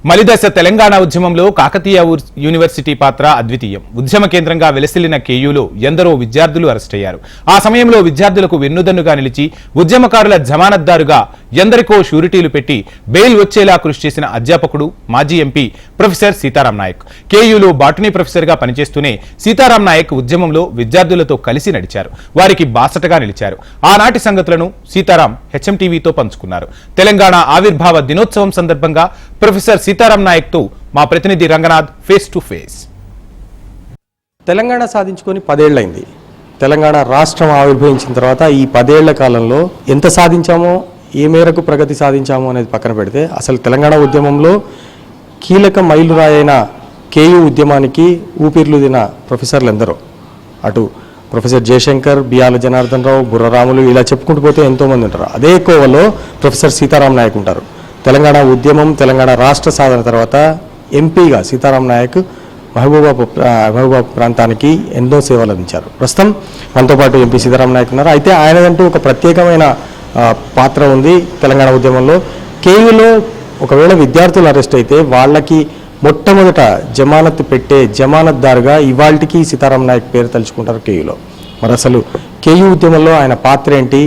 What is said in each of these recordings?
మలిదశ తెలంగాణ ఉద్యమంలో కాకతీయ యూనివర్సిటీ పాత్ర అద్వితీయం. ఉద్యమ కేంద్రంగా వెలసిల్లిన కేయూలో ఎందరో విద్యార్థులు అరెస్టయ్యారు. ఆ సమయంలో విద్యార్థులకు వెన్నుదన్నుగా నిలిచి ఉద్యమకారుల జమానత్దారుగా ఎందరికో షూరిటీలు పెట్టి బెయిల్ వచ్చేలా కృషి చేసిన అధ్యాపకుడు మాజీ ఎంపీ ప్రొఫెసర్ సీతారాం నాయక్. కేయూలో బాటనీ ప్రొఫెసర్గా పనిచేస్తూనే సీతారాం నాయక్ ఉద్యమంలో విద్యార్థులతో కలిసి నడిచారు. వారికి బాసటగా నిలిచారు. ఆనాటి సంగతులను సీతారాం హెచ్ఎంటీవీతో పంచుకున్నారు. తెలంగాణ ఆవిర్భావ దినోత్సవం సందర్భంగా ప్రొఫెసర్ సీతారాం నాయక్ తో మా ప్రతినిధి Ranganath face to face. Telangana సాధించుకొని 10 ఏళ్లైంది. తెలంగాణ రాష్ట్రం ఆవిర్భవించిన తర్వాత ఈ 10 ఏళ్ల కాలంలో ఎంత సాధించామో, ఏ మేరకు ప్రగతి సాధించామో అనేది పక్కన పెడితే అసలు తెలంగాణ ఉద్యమంలో కీలక మైలురాయైన కేయూ ఉద్యమానికి ఊపిర్లుదిన ప్రొఫెసర్లు ఎందరో, అటు ప్రొఫెసర్ జయశంకర్, బియాల జనార్దన్ రావు, బుర్రరాములు, ఇలా చెప్పుకుంటూ పోతే ఎంతోమంది ఉంటారు. అదే కోవలో ప్రొఫెసర్ సీతారాం నాయక్ ఉంటారు. తెలంగాణ ఉద్యమం, తెలంగాణ రాష్ట్ర సాధన తర్వాత ఎంపీగా సీతారాం నాయక్ మహబూబాబాద్ ప్రాంతానికి ఎన్నో సేవలు అందించారు. ప్రస్తుతం మనతో పాటు ఎంపీ సీతారాం నాయక్ ఉన్నారు. అయితే ఆయనదంటూ ఒక ప్రత్యేకమైన పాత్ర ఉంది తెలంగాణ ఉద్యమంలో. కేయూలో ఒకవేళ విద్యార్థులు అరెస్ట్ అయితే వాళ్ళకి మొట్టమొదట జమానత్ పెట్టే జమానత్దారుగా ఇవాళకి సీతారాం నాయక్ పేరు తలుచుకుంటారు కేయూలో. మరి అసలు కేయూ ఉద్యమంలో ఆయన పాత్ర ఏంటి,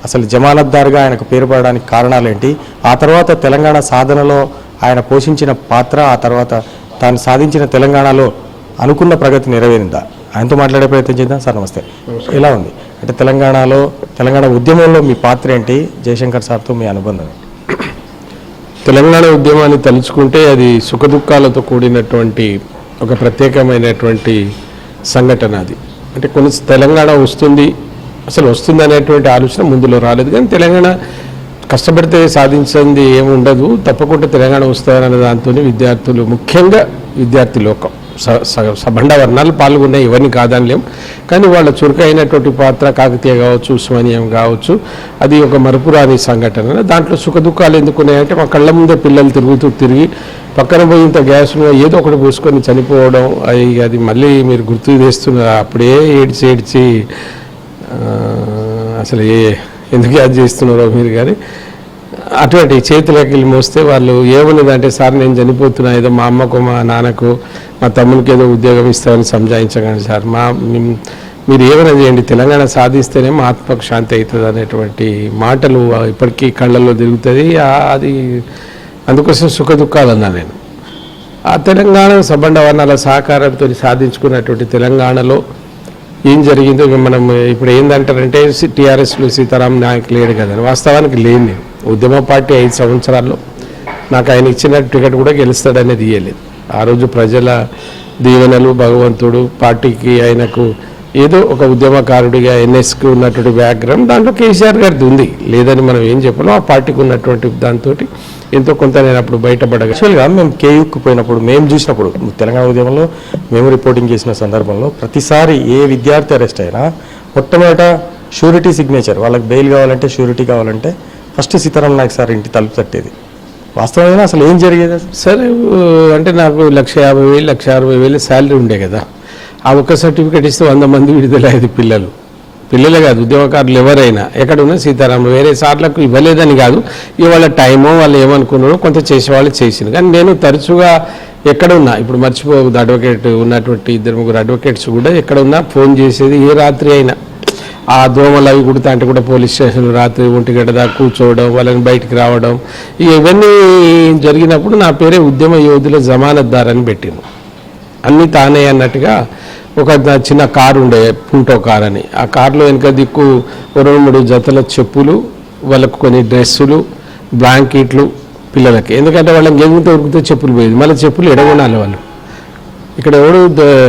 అసలు జమానత్దారుగా ఆయనకు పేరు పడడానికి కారణాలు ఏంటి, ఆ తర్వాత తెలంగాణ సాధనలో ఆయన పోషించిన పాత్ర, ఆ తర్వాత తాను సాధించిన తెలంగాణలో అనుకున్న ప్రగతి నెరవేరిందా, ఆయనతో మాట్లాడే ప్రయత్నం చేద్దాం. సార్ నమస్తే, ఎలా ఉంది? అంటే తెలంగాణ ఉద్యమంలో మీ పాత్ర ఏంటి, జయశంకర్ సార్తో మీ అనుబంధం? తెలంగాణ ఉద్యమాన్ని తలుచుకుంటే అది సుఖదుఖాలతో కూడినటువంటి ఒక ప్రత్యేకమైనటువంటి సంఘటన. అది అంటే కొన్ని తెలంగాణ వస్తుంది, అసలు వస్తుంది అనేటువంటి ఆలోచన ముందులో రాలేదు. కానీ తెలంగాణ కష్టపడితే సాధించింది ఏముండదు, తప్పకుండా తెలంగాణ వస్తాయనే దాంతో విద్యార్థులు, ముఖ్యంగా విద్యార్థి లోకం సబండ వర్ణాలు పాల్గొన్నాయి, ఇవన్నీ కాదనలేం. కానీ వాళ్ళ చురుకైనటువంటి పాత్ర కాకతీయ కావచ్చు, ఉస్మానియం కావచ్చు, అది ఒక మరపురాని సంఘటన. దాంట్లో సుఖదుఖాలు ఎందుకున్నాయంటే మా కళ్ళ ముందే పిల్లలు తిరిగి పక్కన పోయి ఇంత గ్యాస్ ఏదో ఒకటి పోసుకొని చనిపోవడం, అది మళ్ళీ మీరు గుర్తు చేస్తున్నారు. అప్పుడే ఏడ్చి అసలు ఎందుకు యాద్ చేస్తున్నారో మీరు. కానీ అటువంటి చేతులకి వెళ్ళి మోస్తే వాళ్ళు ఏమన్నదంటే, సార్ నేను చనిపోతున్నా, ఏదో మా అమ్మకు, మా నాన్నకు, మా తమ్మునికి ఏదో ఉద్యోగం ఇస్తామని సంజాయించకండి సార్, మీరు ఏమైనా చేయండి, తెలంగాణ సాధిస్తేనే మా ఆత్మకు శాంతి అవుతుంది అనేటువంటి మాటలు ఇప్పటికీ కళ్ళల్లో తిరుగుతుంది. అది అందుకోసం సుఖదుఖాలు అన్నా నేను. ఆ తెలంగాణ సబండ వర్ణాల సహకారంతో సాధించుకున్నటువంటి తెలంగాణలో ఏం జరిగిందో మనం ఇప్పుడు ఏందంటారంటే టీఆర్ఎస్లో సీతారాం నాయక్ లేడు కదా. వాస్తవానికి లేని నేను ఉద్యమ పార్టీ 5 సంవత్సరాల్లో నాకు ఆయన ఇచ్చిన టికెట్ కూడా గెలుస్తాడనేది ఇయ్యలేదు. ఆ రోజు ప్రజల దీవెనలు, భగవంతుడు, పార్టీకి ఆయనకు ఏదో ఒక ఉద్యమకారుడిగా ఎన్ఎస్కి ఉన్నటువంటి బ్యాక్గ్రౌండ్ దాంట్లో కేసీఆర్ గారిది ఉంది, లేదని మనం ఏం చెప్పలేం. ఆ పార్టీకి ఉన్నటువంటి దాంతో ఎంతో కొంత నేను అప్పుడు బయటపడగా. యాక్చువల్గా మేము కేయూకి పోయినప్పుడు, మేము చూసినప్పుడు తెలంగాణ ఉద్యమంలో మేము రిపోర్టింగ్ చేసిన సందర్భంలో ప్రతిసారి ఏ విద్యార్థి అరెస్ట్ అయినా మొట్టమొదట షూరిటీ సిగ్నేచర్, వాళ్ళకి బెయిల్ కావాలంటే, షూరిటీ కావాలంటే ఫస్ట్ సీతారాం నాయక్ సార్ ఇంటి తలుపు తట్టేది. వాస్తవమైన అసలు ఏం జరిగేది? సరే అంటే నాకు 1,50,000 1,60,000 శాలరీ ఉండే కదా. ఆ ఒక్క సర్టిఫికేట్ ఇస్తే 100 మంది విడుదలయ్యేది. పిల్లలే కాదు, ఉద్యమకారులు ఎవరైనా ఎక్కడున్నా సీతారాం వేరే సార్లకు ఇవ్వలేదని కాదు, ఇవాళ టైమో వాళ్ళు ఏమనుకున్నారో కొంత చేసేవాళ్ళు చేసింది. కానీ నేను తరచుగా ఎక్కడ ఉన్నా, ఇప్పుడు మర్చిపోదు, అడ్వకేట్ ఉన్నటువంటి 2-3 అడ్వకేట్స్ కూడా ఎక్కడ ఉన్నా ఫోన్ చేసేది. ఏ రాత్రి అయినా ఆ దోమలు అవి కుడితే అంటే కూడా పోలీస్ స్టేషన్లు రాత్రి 1 గంట దాకా కూర్చోవడం, వాళ్ళని బయటికి రావడం, ఇవన్నీ జరిగినప్పుడు నా పేరే ఉద్యమ యోధుల జమానత్దార్ అని పెట్టిను. అన్నీ తానే అన్నట్టుగా ఒక చిన్న కారు ఉండే, పూటో కార్ అని. ఆ కారులో వెనుక దిక్కు 2-3 జతల చెప్పులు, వాళ్ళకు కొన్ని డ్రెస్సులు, బ్లాంకెట్లు పిల్లలకి. ఎందుకంటే వాళ్ళకి గెలుగుతూ ఉరికితే చెప్పులు పోయేది, మళ్ళీ చెప్పులు ఎడగొనాలి వాళ్ళు. ఇక్కడ ఎవడు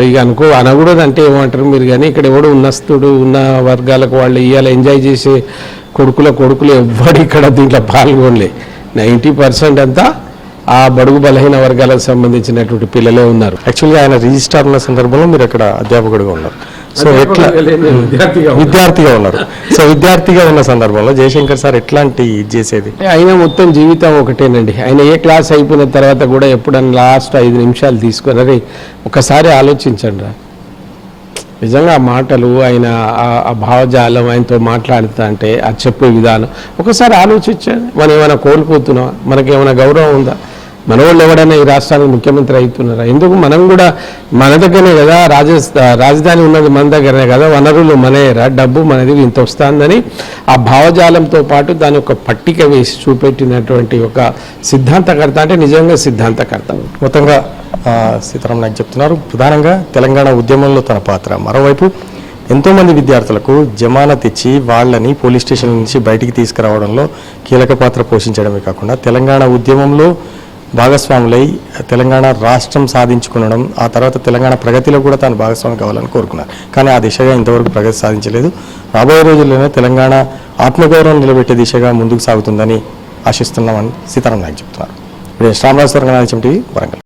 ఇక అనకూడదు అంటే ఏమంటారు మీరు, కానీ ఇక్కడ ఎవడు ఉన్నస్తుడు ఉన్న వర్గాలకు వాళ్ళు ఇవాళ ఎంజాయ్ చేసే కొడుకులు ఎవ్వడు ఇక్కడ దీంట్లో పాల్గొనలే. 90% అంతా ఆ బడుగు బలహీన వర్గాలకు సంబంధించినటువంటి పిల్లలే ఉన్నారు. యాక్చువల్గా ఆయన రిజిస్ట్రార్ ఉన్న సందర్భంలో మీరు అక్కడ అధ్యాపకుడిగా ఉన్నారు, సో ఎట్లా విద్యార్థిగా ఉన్నారు. సో విద్యార్థిగా ఉన్న సందర్భంలో జయశంకర్ సార్ ఎట్లాంటి చేసేది? ఆయన మొత్తం జీవితం ఒకటేనండి. ఆయన ఏ క్లాస్ అయిపోయిన తర్వాత కూడా ఎప్పుడన్నా లాస్ట్ 5 నిమిషాలు తీసుకొని ఒకసారి ఆలోచించండి రా, నిజంగా ఆ మాటలు, ఆయన ఆ భావజాలం, ఆయనతో మాట్లాడుతా అంటే ఆ చెప్పే విధానం ఒకసారి ఆలోచించండి. మనం ఏమైనా కోల్పోతున్నామా, మనకేమైనా గౌరవం ఉందా? మన వాళ్ళు ఎవడైనా ఈ రాష్ట్రానికి ముఖ్యమంత్రి అవుతున్నారా? ఎందుకు? మనం కూడా మన దగ్గరనే కదా, రాజధాని ఉన్నది మన దగ్గరనే కదా, వనరులు మనయేరా, డబ్బు మనది, ఇంత వస్తుందని ఆ భావజాలంతో పాటు దాని ఒక పట్టిక వేసి చూపెట్టినటువంటి ఒక సిద్ధాంతకర్త అంటే నిజంగా సిద్ధాంతకర్త. మొత్తంగా సీతారాం నాయక్ చెప్తున్నారు. ప్రధానంగా తెలంగాణ ఉద్యమంలో తన పాత్ర, మరోవైపు ఎంతోమంది విద్యార్థులకు జమానత్ ఇచ్చి వాళ్ళని పోలీస్ స్టేషన్ నుంచి బయటికి తీసుకురావడంలో కీలక పాత్ర పోషించడమే కాకుండా తెలంగాణ ఉద్యమంలో భాగస్వాములై తెలంగాణ రాష్ట్రం సాధించుకునడం, ఆ తర్వాత తెలంగాణ ప్రగతిలో కూడా తాను భాగస్వామి కావాలని కోరుకున్నారు. కానీ ఆ దిశగా ఇంతవరకు ప్రగతి సాధించలేదు. రాబోయే రోజుల్లోనే తెలంగాణ ఆత్మగౌరవం నిలబెట్టే దిశగా ముందుకు సాగుతుందని ఆశిస్తున్నామని సీతారాం నాయక్ చెప్తున్నారు. ఇప్పుడు శ్రామరాజు టీవీ వరంగల్.